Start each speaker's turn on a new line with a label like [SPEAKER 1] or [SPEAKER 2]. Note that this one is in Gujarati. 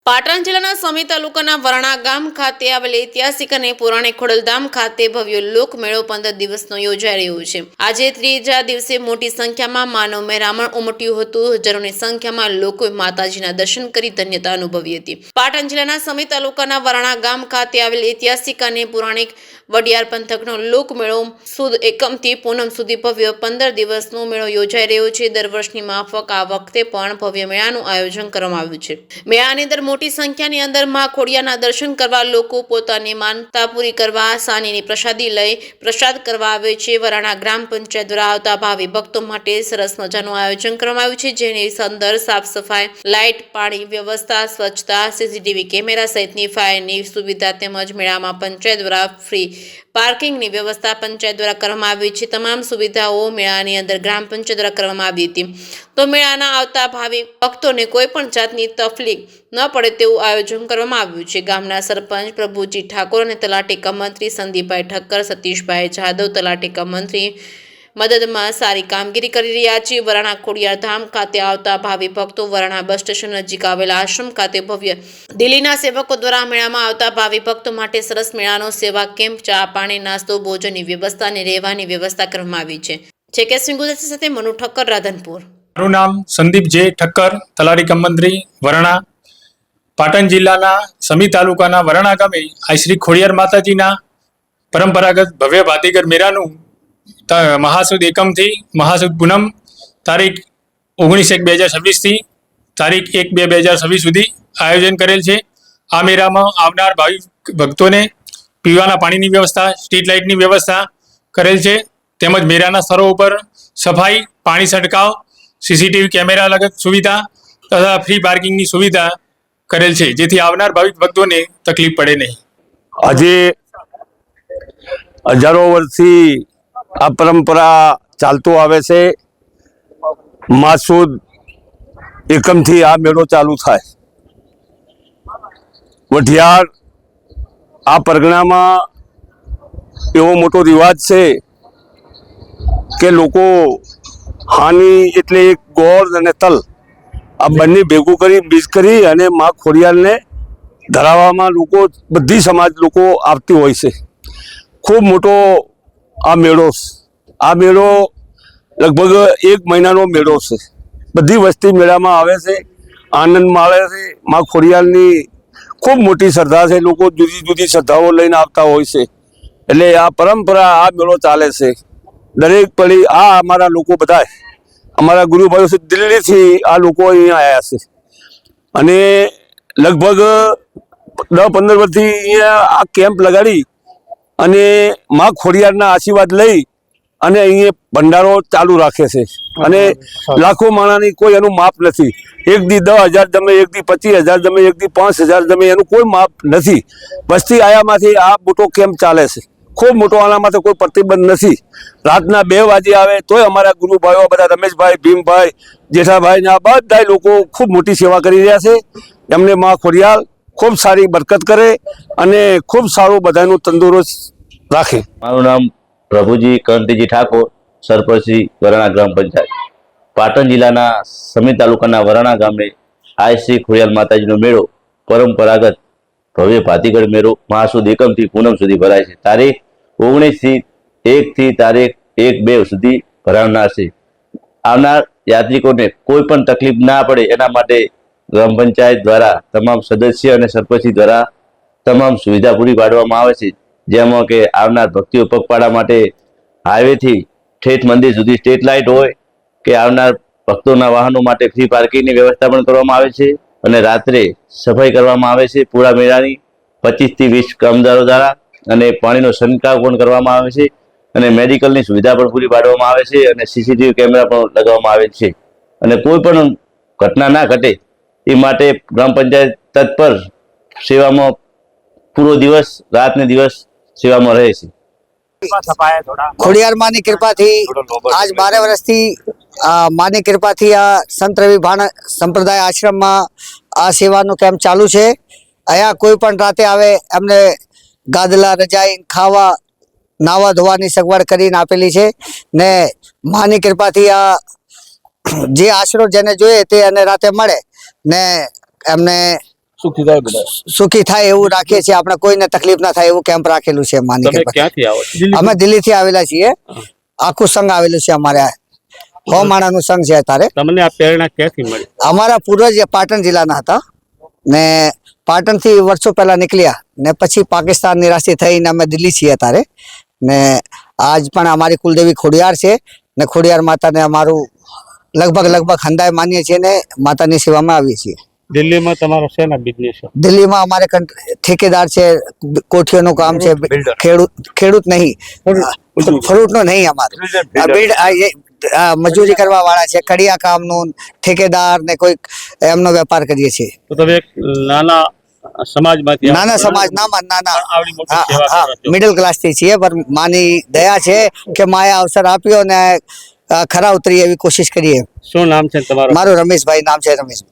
[SPEAKER 1] પાટણ જિલ્લાના સમી તાલુકાના વરણા ગામ ખાતે આવેલ ઐતિહાસિક અને પૌરાણિક ખોડલધામ ખાતે ભવ્ય લોકમેળો 15 દિવસનો યોજાઈ રહ્યો છે। આજે ત્રીજા દિવસે મોટી સંખ્યામાં માનવ મહેરામણ ઉમટ્યું હતું। હજારોની સંખ્યામાં લોકોએ માતાજીના દર્શન કરી ધન્યતા અનુભવી હતી। પાટણ જિલ્લાના સમી તાલુકાના વરણા ગામ ખાતે આવેલ ઐતિહાસિક અને પૌરાણિક વડિયાર પંથકનો લોકમેળો સુદ એકમથી પૂનમ સુધી ભવ્ય 15 દિવસનો મેળો યોજાઈ રહ્યો છે। દર વર્ષની માફક આ વખતે પણ ભવ્ય મેળાનું આયોજન કરવામાં આવ્યું છે। મેળાની અંદર મોટી સંખ્યાની અંદર માં ખોડિયારના દર્શન કરવા લોકો પોતાની માનતા પૂરી કરવા સાનીની પ્રસાદી લઈ પ્રસાદ કરવા આવે છે। વરાણા ગ્રામ પંચાયત દ્વારા આવતા ભાવિ ભક્તો માટે સરસ મજાનું આયોજન કરવામાં આવ્યું છે, જેની અંદર સાફ સફાઈ, લાઇટ, પાણી વ્યવસ્થા, સ્વચ્છતા, સીસીટીવી કેમેરા સહિતની ફાયરની સુવિધા તેમજ મેળામાં પંચાયત દ્વારા ફ્રી પાર્કિંગની વ્યવસ્થા પંચાયત દ્વારા કરવામાં આવી છે। તમામ સુવિધાઓ મેળાની અંદર ગ્રામ પંચાયત દ્વારા કરવામાં આવી હતી। તો મેળાના આવતા ભાવિ ભક્તોને કોઈ પણ જાતની તકલીફ ન પડે તેવું આયોજન કરવામાં આવ્યું છે। ગામના સરપંચ પ્રભુજી ઠાકોર અને તલાટી કમ મંત્રી સંદીપભાઈ ઠક્કર, સતીશભાઈ જાદવ તલાટી કમ મંત્રી મદદમાં સારી કામગીરી કરી રહ્યા છે। વરાણા ખોડિયાર ધામ ખાતે આવતા ભાવિ ભક્તો વરાણા બસ સ્ટેશન નજીક આવેલા આશ્રમ ખાતે ભવ્ય દિલ્હીના સેવકો દ્વારા મેળામાં આવતા ભાવિ ભક્તો માટે સરસ મેળાનો સેવા કેમ્પ, ચા પાણી, નાસ્તો, ભોજનની વ્યવસ્થા અને રહેવાની વ્યવસ્થા કરવામાં આવી છે। કે સિંગુદાસી સાથે મનુ ઠક્કર, રાધનપુર।
[SPEAKER 2] મારું નામ સંદીપ જે ઠક્કર, તલાટી કમ મંત્રી વરણા। પાટણ જિલ્લાના સમી તાલુકાના વરણા ગામે શ્રી ખોડિયાર માતાજીના પરંપરાગત ભવ્ય ભાતીગર મેળાનું મહાસુદ એકમથી મહાસુદ પૂનમ તારીખ 19/1/2026 થી તારીખ 1/2/2026 સુધી આયોજન કરેલ છે। આ મેળામાં આવનાર ભાવિક ભક્તોને પીવાના પાણીની વ્યવસ્થા, સ્ટ્રીટ લાઇટની વ્યવસ્થા કરેલ છે, તેમજ મેળાના સ્થળો ઉપર સફાઈ, પાણી છંટકાવ, સીસીટીવી કેમેરા લગત સુવિધા તથા ફ્રી પાર્કિંગની સુવિધા કરેલ છે, જેથી આવનાર ભાવિક ભક્તોને તકલીફ પડે નહીં।
[SPEAKER 3] આજે હજારો વર્ષથી આ પરંપરા ચાલતો આવે છે। માસુદ એકમથી આ મેળો ચાલુ થાય। વઢિયાર આ પરગણામાં એવો મોટો રિવાજ છે કે લોકો હાની એટલે એક ગોળ અને તલ આ બંને ભેગું કરી બીજ કરી અને માં ખોડિયારને ધરાવવામાં લોકો બધી સમાજ લોકો આવતી હોય છે। ખૂબ મોટો આ મેળો લગભગ 1 મહિનાનો મેળો છે। બધી વસ્તી મેળામાં આવે છે, આનંદ માણે છે। માં ખોડિયારની ખૂબ મોટી શ્રદ્ધા છે, લોકો જુદી જુદી શ્રદ્ધાઓ લઈને આવતા હોય છે। એટલે આ પરંપરા આ મેળો ચાલે છે। દરેક પડી આ અમારા લોકો બધા અમારા ગુરુભાઈઓ છે, દિલ્હીથી આ લોકો અહીંયા આવ્યા છે અને લગભગ 10-15 વર્ષથી અહીંયા આ કેમ્પ લગાડી અને માં ખોડિયારના આશીર્વાદ લઈ અને અહીંયા ભંડારો ચાલુ રાખે છે અને લાખો માણસની કોઈ એનું માપ નથી। એક દી 10,000 જમે, એક દી 25,000 જમે, એક દી 5,000 જમે, એનું કોઈ માપ નથી। વસ્તી આયામાંથી આ મોટો કેમ્પ ચાલે છે। ખૂબ મોટો આના માટે કોઈ પ્રતિબંધ નથી। રાતના 2 વાગે આવે તોય અમારા ગુરુભાઈઓ બધા રમેશભાઈ, ભીમભાઈ, જેઠાભાઈ ને આ બધા લોકો ખૂબ મોટી સેવા કરી રહ્યા છે। એમને માં ખોડિયાર ખૂબ સારી બરકત કરે અને ખૂબ સારું બધાનું તંદુરસ્ત રાખે।
[SPEAKER 4] મારું નામ પ્રભુજી કાંતિજી ઠાકોર, સરપંચ વરાણા ગ્રામ પંચાયત। પાટણ જિલ્લાના સમી તાલુકાના વરાણા ગામે શ્રી ખોડિયાર માતાજીનો મેળો પરંપરાગત ભવ્ય ભાતીગળ મેળો મહાસુદ એકમથી પૂનમ સુધી ભરાય છે। તારીખ 19/1 થી તારીખ 1/2 સુધી ભરાનાર છે। આવનાર યાત્રિકોને કોઈ પણ તકલીફ ના પડે એના માટે ગ્રામ પંચાયત દ્વારા તમામ સદસ્ય અને સરપંચ દ્વારા તમામ સુવિધા પૂરી પાડવામાં આવે છે, જેમાં કે આવનાર ભક્તિઓ પગપાળા માટે હાઈવેથી ઠેઠ મંદિર સુધી સ્ટ્રીટ લાઇટ હોય કે આવનાર ભક્તોના વાહનો માટે ફ્રી પાર્કિંગની વ્યવસ્થા પણ કરવામાં આવે છે અને રાત્રે સફાઈ કરવામાં આવે છે પૂરા મેળાની 25 થી 20 કામદારો દ્વારા અને પાણીનો છંટકાવ પણ કરવામાં આવે છે અને મેડિકલની સુવિધા પણ પૂરી પાડવામાં આવે છે અને સીસીટીવી કેમેરા પણ લગાવવામાં આવે છે અને કોઈ પણ ઘટના ના ઘટે એ માટે ગ્રામ પંચાયત તત્પર સેવામાં પૂરો દિવસ રાત ને દિવસ સેવામાં રહે છે।
[SPEAKER 5] ખોડિયાર માની કૃપાથી આજ 12 વર્ષથી માની કૃપાથી આ સંત રવિ ભાણ સંપ્રદાય આશ્રમમાં આ સેવાનો કેમ્પ ચાલુ છે। અહીંયા કોઈ પણ રાતે આવે એમને ગાદલા, રજાઈ, ખાવા, નાવા ધોવાની સગવડ કરીને આપેલી છે ને માની કૃપાથી આ જે આશરો જેને જોઈએ તે અને રાતે મળે ને એમને
[SPEAKER 6] સુખી થાય બધા.
[SPEAKER 5] સુખી થાય એવું રાખીએ છીએ. આપણે કોઈને તકલીફ ના થાય એવું કેમ્પ રાખેલું છે માની
[SPEAKER 6] તમે
[SPEAKER 5] કૃપાથી.
[SPEAKER 6] ક્યાંથી આવો છો?
[SPEAKER 5] અમે દિલ્હીથી આવેલા છીએ. આખું સંઘ આવેલું છે અમારે. 100 માણાનું સંઘ છે અત્યારે.
[SPEAKER 6] તમને આ પ્રેરણા ક્યાંથી મળી?
[SPEAKER 5] અમારા પૂર્વજ પાટણ જિલ્લાના હતા ને પાટણથી વર્ષો પહેલા નીકળ્યા ને પછી પાકિસ્તાન નિરાશી થઈને અમે દિલ્હી છીએ અત્યારે ને આજ પણ અમારી કુલદેવી ખોડિયાર છે ને ખોડિયાર માતાને અમારું લગભગ હંધાય માનીએ છીએ ને માતાની સેવામાં આવીએ છીએ.
[SPEAKER 6] દિલ્હીમાં તમારો શેના બિઝનેસ છે?
[SPEAKER 5] દિલ્હીમાં અમારે ઠેકેદાર છે, કોઠીઓનું કામ છે, ખેડૂત નહીં, ફ્રૂટનું નહીં, અમારે મજૂરી કરવા વાળા છે, કડિયા કામનું ઠેકેદાર ને કોઈ એમનો વેપાર કરીએ છીએ.
[SPEAKER 6] તો તમે એક નાના સમાજમાંથી
[SPEAKER 5] નાના સમાજ નાના
[SPEAKER 6] આવડી મોટી સેવા કરો છો.
[SPEAKER 5] મિડલ ક્લાસ થી છીએ પણ માની દયા છે કે માએ અવસર આપ્યો ને ખરા ઉતરી એવી કોશિશ કરીએ.
[SPEAKER 6] શું નામ છે તમારું?
[SPEAKER 5] મારું રમેશભાઈ નામ છે. રમેશ.